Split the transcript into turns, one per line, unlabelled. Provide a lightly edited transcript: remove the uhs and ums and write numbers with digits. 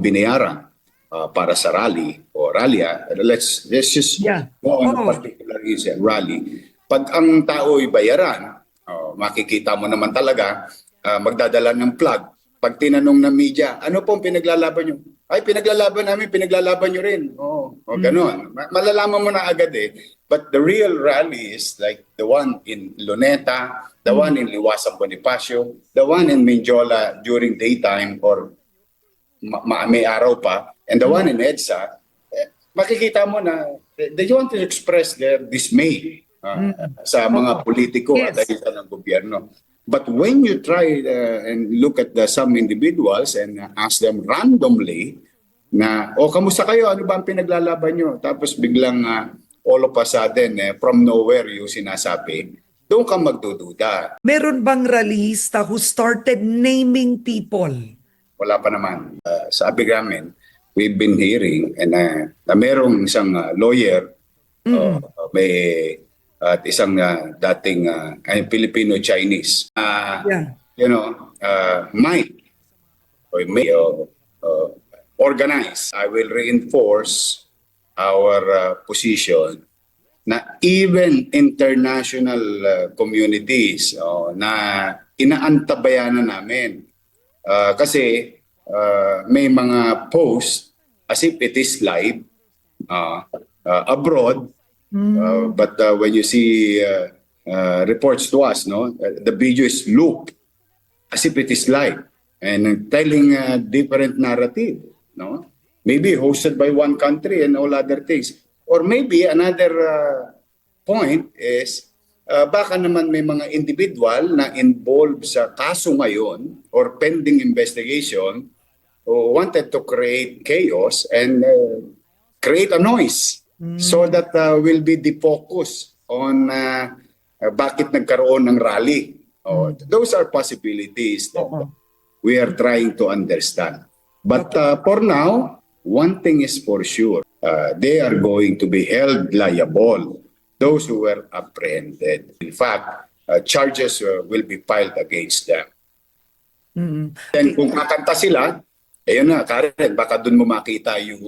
binayaran para sa rally o ralya. Let's just go on a particular rally. Pag ang tao ay bayaran, makikita mo naman talaga magdadala ng plug. Pag tinanong ng media, ano pong pinaglalaban nyo? Ay, pinaglalaban namin, pinaglalaban nyo rin. Ganon. Malalaman mo na agad eh. But the real rally is like the one in Luneta, the one in Liwasang Bonifacio, the one in Mindiola during daytime or may araw pa, and the one in EDSA, makikita mo na they want to express their dismay sa mga politiko at sa ng gobyerno. But when you try and look at some individuals and ask them randomly na, kamusta kayo? Ano ba ang pinaglalaban nyo? Tapos biglang all of a sudden, from nowhere yung sinasabi, doon ka magdududa.
Meron bang rallyista who started naming people?
Wala pa naman. Sabi namin, we've been hearing and na merong isang lawyer, may at isang dating Filipino-Chinese. Might or may organize. I will reinforce our position na even international communities na inaantabayanan namin. Kasi may mga post as if it is live abroad, but when you see reports to us, the video is looped as if it is live and telling a different narrative, maybe hosted by one country and all other things. Or maybe another point is baka naman may mga individual na involved sa kaso ngayon or pending investigation who wanted to create chaos and create a noise so that will be defocused on bakit nagkaroon ng rally. Those are possibilities that we are trying to understand. But for now, one thing is for sure, they are going to be held liable, those who were apprehended. In fact, charges will be filed against them. Then kung kakanta sila, ayun na, Karen, baka dun mo makita yung